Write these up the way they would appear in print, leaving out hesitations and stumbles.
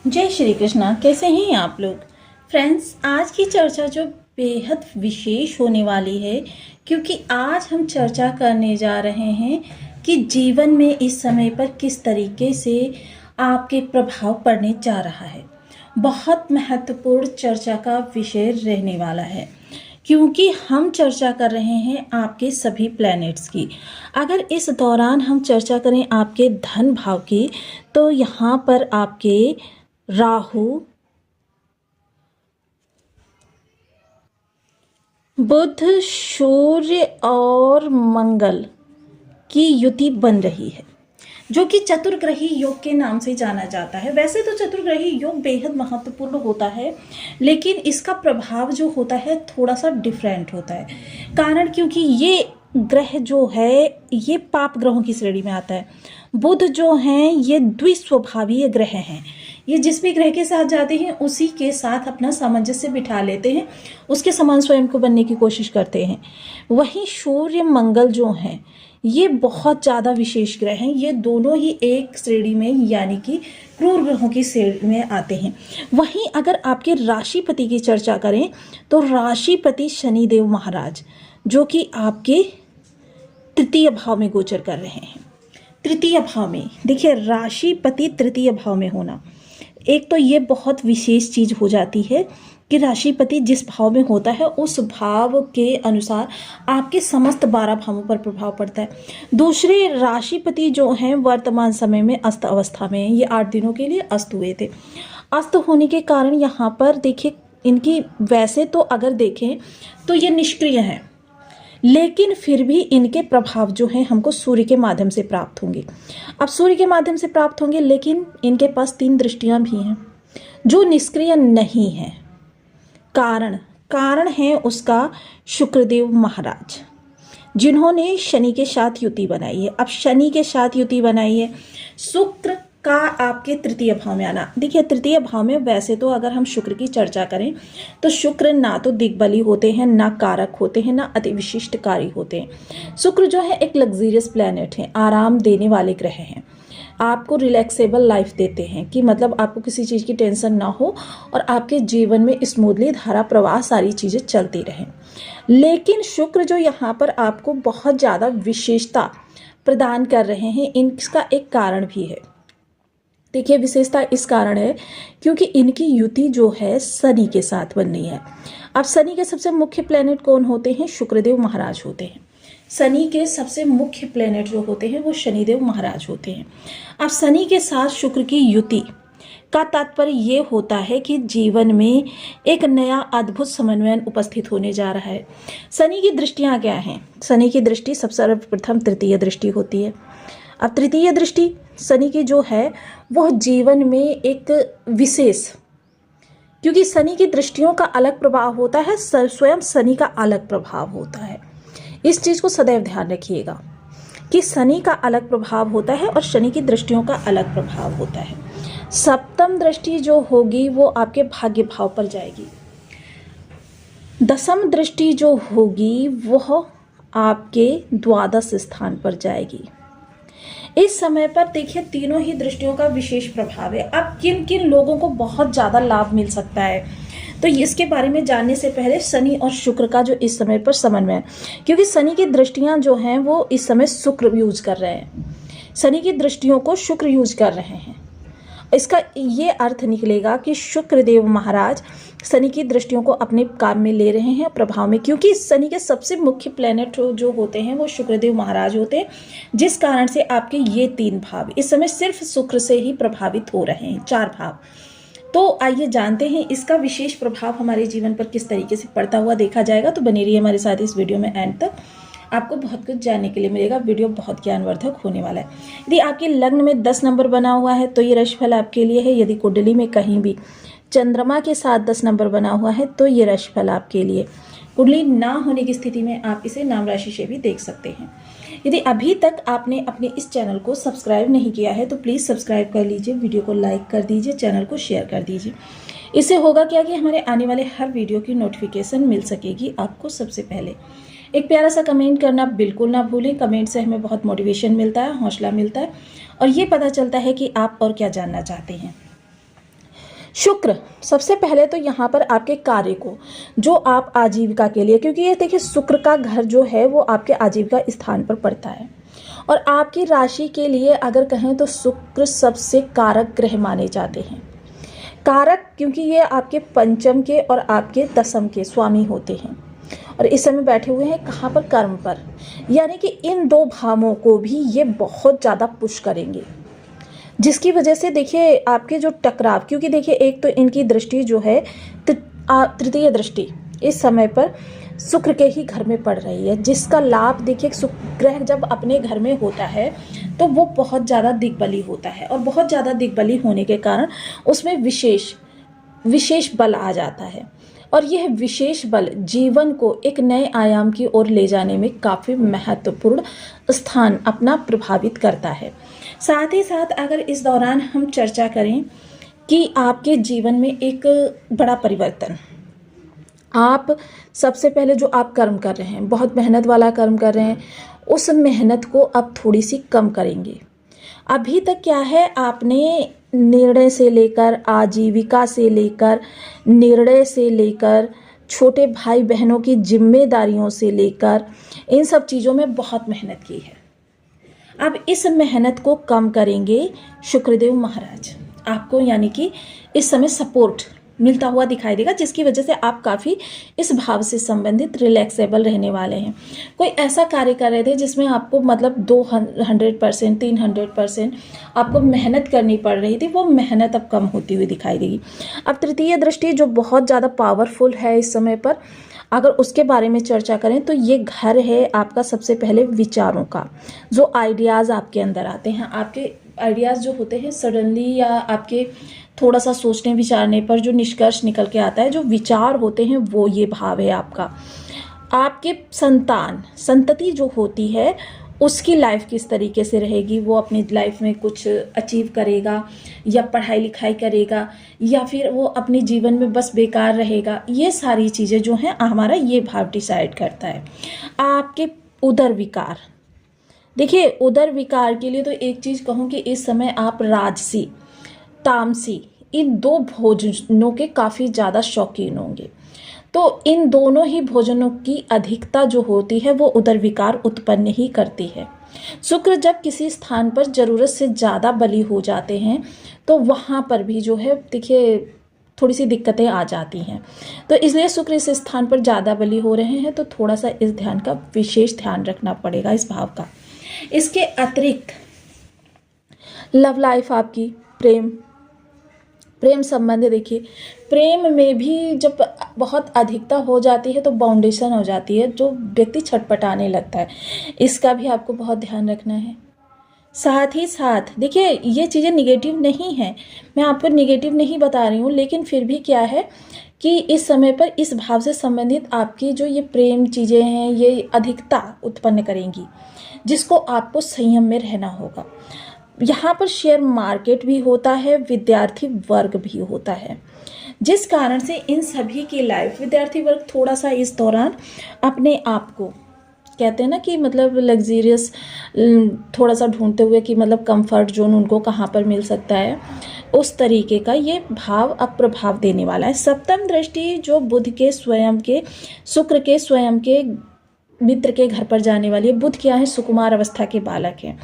जय श्री कृष्णा। कैसे हैं आप लोग फ्रेंड्स? आज की चर्चा जो बेहद विशेष होने वाली है, क्योंकि आज हम चर्चा करने जा रहे हैं कि जीवन में इस समय पर किस तरीके से आपके प्रभाव पड़ने जा रहा है। बहुत महत्वपूर्ण चर्चा का विषय रहने वाला है, क्योंकि हम चर्चा कर रहे हैं आपके सभी प्लैनेट्स की। अगर इस दौरान हम चर्चा करें आपके धन भाव की, तो यहाँ पर आपके राहु, बुध, सूर्य और मंगल की युति बन रही है, जो कि चतुर्ग्रही योग के नाम से जाना जाता है। वैसे तो चतुर्ग्रही योग बेहद महत्वपूर्ण होता है, लेकिन इसका प्रभाव जो होता है थोड़ा सा डिफरेंट होता है। कारण क्योंकि ये ग्रह जो है ये पाप ग्रहों की श्रेणी में आता है। बुध जो हैं ये द्विस्वभावीय ग्रह हैं। ये जिस भी ग्रह के साथ जाते हैं उसी के साथ अपना सामंजस्य बिठा लेते हैं, उसके समान स्वयं को बनने की कोशिश करते हैं। वहीं सूर्य मंगल जो हैं ये बहुत ज़्यादा विशेष ग्रह हैं। ये दोनों ही एक श्रेणी में यानी कि क्रूर ग्रहों की श्रेणी में आते हैं। वहीं अगर आपके राशिपति की चर्चा करें तो राशिपति शनिदेव महाराज, जो कि आपके तृतीय भाव में गोचर कर रहे हैं। तृतीय भाव में देखिए, राशिपति तृतीय भाव में होना, एक तो ये बहुत विशेष चीज़ हो जाती है कि राशिपति जिस भाव में होता है उस भाव के अनुसार आपके समस्त 12 भावों पर प्रभाव पड़ता है। दूसरे, राशिपति जो हैं वर्तमान समय में अस्त अवस्था में हैं। ये 8 दिनों के लिए अस्त हुए थे। अस्त होने के कारण यहाँ पर देखिए, इनकी वैसे तो अगर देखें तो ये निष्क्रिय हैं, लेकिन फिर भी इनके प्रभाव जो हैं हमको सूर्य के माध्यम से प्राप्त होंगे। अब सूर्य के माध्यम से प्राप्त होंगे, लेकिन इनके पास 3 दृष्टियां भी हैं जो निष्क्रिय नहीं हैं। कारण है उसका शुक्रदेव महाराज, जिन्होंने शनि के साथ युति बनाई है। अब शनि के साथ युति बनाई है, शुक्र का आपके तृतीय भाव में आना। देखिए, तृतीय भाव में वैसे तो अगर हम शुक्र की चर्चा करें तो शुक्र ना तो दिग्बली होते हैं, ना कारक होते हैं, ना अति विशिष्टकारी होते हैं। शुक्र जो है एक लग्जरियस प्लैनेट है, आराम देने वाले ग्रह हैं। आपको रिलैक्सेबल लाइफ देते हैं कि मतलब आपको किसी चीज़ की टेंशन ना हो और आपके जीवन में स्मूथली धारा प्रवाह सारी चीज़ें चलती रहें। लेकिन शुक्र जो यहाँ पर आपको बहुत ज़्यादा विशेषता प्रदान कर रहे हैं, इनका एक कारण भी है। देखिए, विशेषता इस कारण है क्योंकि इनकी युति जो है शनि के साथ बननी है। अब शनि के सबसे मुख्य प्लैनेट कौन होते हैं? शुक्रदेव महाराज होते हैं। शनि के सबसे मुख्य प्लैनेट जो होते हैं वो शनिदेव महाराज होते हैं। अब शनि के साथ शुक्र की युति का तात्पर्य ये होता है कि जीवन में एक नया अद्भुत समन्वय उपस्थित होने जा रहा है। शनि की दृष्टियाँ क्या हैं? शनि की दृष्टि सबसे सर्वप्रथम तृतीय दृष्टि होती है। अब तृतीय दृष्टि शनि की जो है वह जीवन में एक विशेष, क्योंकि शनि की दृष्टियों का अलग प्रभाव होता है, स्वयं शनि का अलग प्रभाव होता है। इस चीज़ को सदैव ध्यान रखिएगा कि शनि का अलग प्रभाव होता है और शनि की दृष्टियों का अलग प्रभाव होता है। सप्तम दृष्टि जो होगी वो आपके भाग्य भाव पर जाएगी। दसम दृष्टि जो होगी वह आपके द्वादश स्थान पर जाएगी। इस समय पर देखिए, तीनों ही दृष्टियों का विशेष प्रभाव है। अब किन किन लोगों को बहुत ज़्यादा लाभ मिल सकता है, तो इसके बारे में जानने से पहले शनि और शुक्र का जो इस समय पर समन्वय है, क्योंकि शनि की दृष्टियां जो हैं वो इस समय शुक्र यूज कर रहे हैं। शनि की दृष्टियों को शुक्र यूज कर रहे हैं। इसका ये अर्थ निकलेगा कि शुक्रदेव महाराज शनि की दृष्टियों को अपने काम में ले रहे हैं, प्रभाव में, क्योंकि शनि के सबसे मुख्य प्लैनेट जो होते हैं वो शुक्रदेव महाराज होते हैं, जिस कारण से आपके ये 3 भाव इस समय सिर्फ शुक्र से ही प्रभावित हो रहे हैं, 4 भाव। तो आइए जानते हैं इसका विशेष प्रभाव हमारे जीवन पर किस तरीके से पड़ता हुआ देखा जाएगा। तो बने रहिए हमारे साथ इस वीडियो में एंड तक, आपको बहुत कुछ जानने के लिए मिलेगा। वीडियो बहुत ज्ञानवर्धक होने वाला है। यदि आपके लग्न में 10 नंबर बना हुआ है तो ये राशिफल आपके लिए है। यदि कुंडली में कहीं भी चंद्रमा के साथ 10 नंबर बना हुआ है तो ये राशिफल आपके लिए। कुंडली ना होने की स्थिति में आप इसे नाम राशि से भी देख सकते हैं। यदि अभी तक आपने अपने इस चैनल को सब्सक्राइब नहीं किया है तो प्लीज़ सब्सक्राइब कर लीजिए, वीडियो को लाइक कर दीजिए, चैनल को शेयर कर दीजिए। इससे होगा क्या कि हमारे आने वाले हर वीडियो की नोटिफिकेशन मिल सकेगी आपको सबसे पहले। एक प्यारा सा कमेंट करना बिल्कुल ना भूलें। कमेंट से हमें बहुत मोटिवेशन मिलता है, हौसला मिलता है और ये पता चलता है कि आप और क्या जानना चाहते हैं। शुक्र सबसे पहले तो यहाँ पर आपके कार्य को, जो आप आजीविका के लिए, क्योंकि ये देखिए शुक्र का घर जो है वो आपके आजीविका स्थान पर पड़ता है। और आपकी राशि के लिए अगर कहें तो शुक्र सबसे कारक ग्रह माने जाते हैं। कारक क्योंकि ये आपके पंचम के और आपके दशम के स्वामी होते हैं, और इस समय बैठे हुए हैं कहाँ पर, कर्म पर, यानी कि इन दो भावों को भी ये बहुत ज़्यादा पुश करेंगे, जिसकी वजह से देखिए आपके जो टकराव, क्योंकि देखिए एक तो इनकी दृष्टि जो है तृतीय दृष्टि इस समय पर शुक्र के ही घर में पड़ रही है, जिसका लाभ देखिए शुक्र ग्रह जब अपने घर में होता है तो वो बहुत ज़्यादा दिग्बली होता है, और बहुत ज़्यादा दिग्बली होने के कारण उसमें विशेष बल आ जाता है, और यह विशेष बल जीवन को एक नए आयाम की ओर ले जाने में काफ़ी महत्वपूर्ण स्थान अपना प्रभावित करता है। साथ ही साथ अगर इस दौरान हम चर्चा करें कि आपके जीवन में एक बड़ा परिवर्तन, आप सबसे पहले जो आप कर्म कर रहे हैं, बहुत मेहनत वाला कर्म कर रहे हैं, उस मेहनत को अब थोड़ी सी कम करेंगे। अभी तक क्या है, आपने निर्णय से लेकर, आजीविका से लेकर, निर्णय से लेकर, छोटे भाई बहनों की जिम्मेदारियों से लेकर, इन सब चीज़ों में बहुत मेहनत की है। अब इस मेहनत को कम करेंगे शुक्रदेव महाराज आपको, यानी कि इस समय सपोर्ट मिलता हुआ दिखाई देगा, जिसकी वजह से आप काफ़ी इस भाव से संबंधित रिलैक्सेबल रहने वाले हैं। कोई ऐसा कार्य कर रहे थे जिसमें आपको मतलब 200%, 300% आपको मेहनत करनी पड़ रही थी, वो मेहनत अब कम होती हुई दिखाई देगी। अब तृतीय दृष्टि जो बहुत ज़्यादा पावरफुल है इस समय पर, अगर उसके बारे में चर्चा करें तो ये घर है आपका सबसे पहले विचारों का, जो आइडियाज़ आपके अंदर आते हैं, आपके आइडियाज़ जो होते हैं सडनली या आपके थोड़ा सा सोचने विचारने पर जो निष्कर्ष निकल के आता है, जो विचार होते हैं, वो ये भाव है आपका। आपके संतति जो होती है उसकी लाइफ किस तरीके से रहेगी, वो अपनी लाइफ में कुछ अचीव करेगा या पढ़ाई लिखाई करेगा या फिर वो अपने जीवन में बस बेकार रहेगा, ये सारी चीज़ें जो हैं हमारा ये भाव डिसाइड करता है। आपके उदर विकार, देखिए उदर विकार के लिए तो एक चीज़ कहूँ कि इस समय आप राजसी तामसी इन दो भोजनों के काफ़ी ज़्यादा शौकीन होंगे, तो इन दोनों ही भोजनों की अधिकता जो होती है वो उदर विकार उत्पन्न ही करती है। शुक्र जब किसी स्थान पर ज़रूरत से ज़्यादा बली हो जाते हैं तो वहाँ पर भी जो है देखिए थोड़ी सी दिक्कतें आ जाती हैं, तो इसलिए शुक्र इस स्थान पर ज़्यादा बली हो रहे हैं, तो थोड़ा सा इस ध्यान का विशेष ध्यान रखना पड़ेगा इस भाव का। इसके अतिरिक्त लव लाइफ आपकी, प्रेम संबंध, देखिए प्रेम में भी जब बहुत अधिकता हो जाती है तो बाउंडेशन हो जाती है, जो व्यक्ति छटपटाने लगता है, इसका भी आपको बहुत ध्यान रखना है। साथ ही साथ देखिए ये चीज़ें निगेटिव नहीं है, मैं आपको निगेटिव नहीं बता रही हूँ, लेकिन फिर भी क्या है कि इस समय पर इस भाव से संबंधित आपकी जो ये प्रेम चीज़ें हैं ये अधिकता उत्पन्न करेंगी, जिसको आपको संयम में रहना होगा। यहाँ पर शेयर मार्केट भी होता है, विद्यार्थी वर्ग भी होता है, जिस कारण से इन सभी की लाइफ, विद्यार्थी वर्ग थोड़ा सा इस दौरान अपने आप को कहते हैं ना कि मतलब लग्जीरियस थोड़ा सा ढूंढते हुए कि मतलब कंफर्ट जोन उनको कहाँ पर मिल सकता है, उस तरीके का ये भाव अब प्रभाव देने वाला है। सप्तम दृष्टि जो बुध के स्वयं के, शुक्र के स्वयं के मित्र के घर पर जाने वाली है। बुध क्या है, सुकुमार अवस्था के बालक हैं,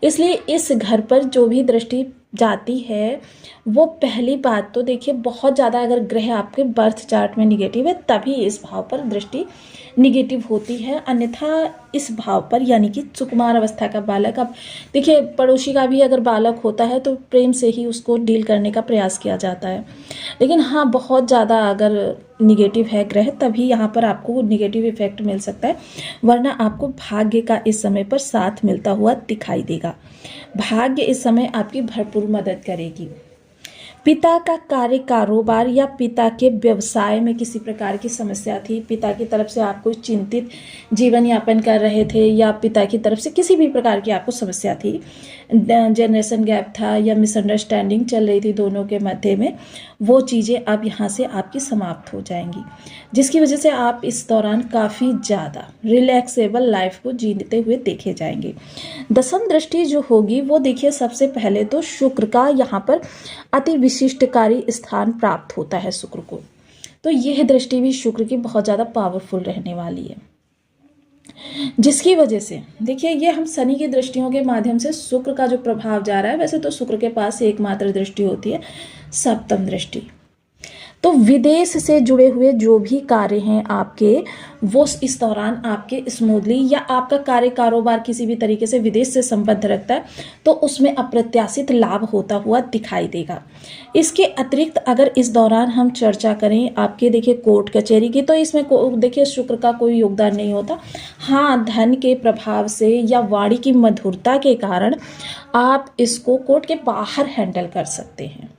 इसलिए इस घर पर जो भी दृष्टि जाती है वो पहली बात तो देखिए बहुत ज़्यादा अगर ग्रह आपके बर्थ चार्ट में निगेटिव है तभी इस भाव पर दृष्टि निगेटिव होती है, अन्यथा इस भाव पर यानी कि सुकुमार अवस्था का बालक, अब देखिए पड़ोसी का भी अगर बालक होता है तो प्रेम से ही उसको डील करने का प्रयास किया जाता है, लेकिन हाँ बहुत ज़्यादा अगर निगेटिव है ग्रह तभी यहाँ पर आपको निगेटिव इफेक्ट मिल सकता है, वरना आपको भाग्य का इस समय पर साथ मिलता हुआ दिखाई देगा। भाग्य इस समय आपकी भरपूर मदद करेगी। पिता का कार्य कारोबार या पिता के व्यवसाय में किसी प्रकार की समस्या थी, पिता की तरफ से आप कोई चिंतित जीवन यापन कर रहे थे या पिता की तरफ से किसी भी प्रकार की आपको समस्या थी, जनरेशन गैप था या मिसअंडरस्टैंडिंग चल रही थी दोनों के मध्य में, वो चीज़ें अब यहाँ से आपकी समाप्त हो जाएंगी, जिसकी वजह से आप इस दौरान काफ़ी ज़्यादा रिलैक्सेबल लाइफ को जीते हुए देखे जाएंगे। दसम दृष्टि जो होगी वो देखिए सबसे पहले तो शुक्र का यहाँ पर अति विशिष्टकारी स्थान प्राप्त होता है शुक्र को। तो यह दृष्टि भी शुक्र की बहुत ज़्यादा पावरफुल रहने वाली है, जिसकी वजह से देखिए ये हम शनि की दृष्टियों के माध्यम से शुक्र का जो प्रभाव जा रहा है, वैसे तो शुक्र के पास एकमात्र दृष्टि होती है सप्तम दृष्टि। तो विदेश से जुड़े हुए जो भी कार्य हैं आपके, वो इस दौरान आपके स्मूथली, या आपका कार्य कारोबार किसी भी तरीके से विदेश से संबंध रखता है तो उसमें अप्रत्याशित लाभ होता हुआ दिखाई देगा। इसके अतिरिक्त अगर इस दौरान हम चर्चा करें आपके देखिए कोर्ट कचहरी की, तो इसमें देखिए शुक्र का कोई योगदान नहीं होता। हाँ, धन के प्रभाव से या वाणी की मधुरता के कारण आप इसको कोर्ट के बाहर हैंडल कर सकते हैं।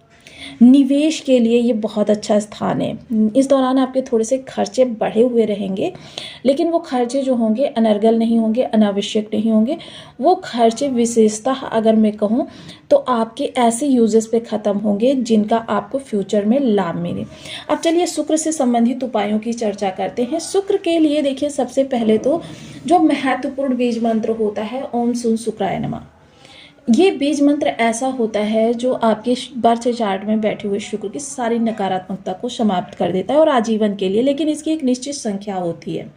निवेश के लिए ये बहुत अच्छा स्थान है। इस दौरान आपके थोड़े से खर्चे बढ़े हुए रहेंगे, लेकिन वो खर्चे जो होंगे अनर्गल नहीं होंगे, अनावश्यक नहीं होंगे। वो खर्चे विशेषतः अगर मैं कहूँ तो आपके ऐसे यूजेस पे ख़त्म होंगे जिनका आपको फ्यूचर में लाभ मिले। अब चलिए शुक्र से संबंधित उपायों की चर्चा करते हैं। शुक्र के लिए देखिए सबसे पहले तो जो महत्वपूर्ण बीज मंत्र होता है, ओम सुन शुक्राय नमः। ये बीज मंत्र ऐसा होता है जो आपके बर्थ चार्ट में बैठे हुए शुक्र की सारी नकारात्मकता को समाप्त कर देता है और आजीवन के लिए, लेकिन इसकी एक निश्चित संख्या होती है।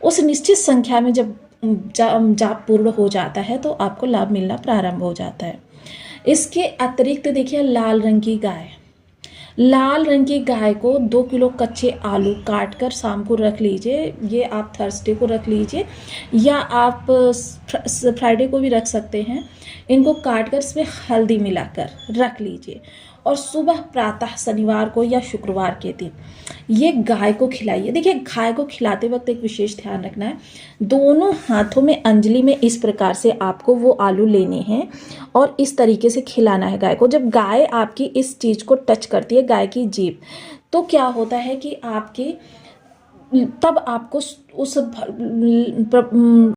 उस निश्चित संख्या में जब जाप पूर्ण हो जाता है तो आपको लाभ मिलना प्रारंभ हो जाता है। इसके अतिरिक्त देखिए लाल रंग की गाय, लाल रंग की गाय को 2 किलो कच्चे आलू काट कर शाम को रख लीजिए। ये आप थर्सडे को रख लीजिए या आप फ्राइडे को भी रख सकते हैं। इनको काट कर इसमें हल्दी मिलाकर रख लीजिए और सुबह प्रातः शनिवार को या शुक्रवार के दिन ये गाय को खिलाइए। देखिए गाय को खिलाते वक्त एक विशेष ध्यान रखना है, दोनों हाथों में अंजलि में इस प्रकार से आपको वो आलू लेने हैं और इस तरीके से खिलाना है गाय को। जब गाय आपकी इस चीज़ को टच करती है, गाय की जीभ, तो क्या होता है कि आपकी तब आपको उस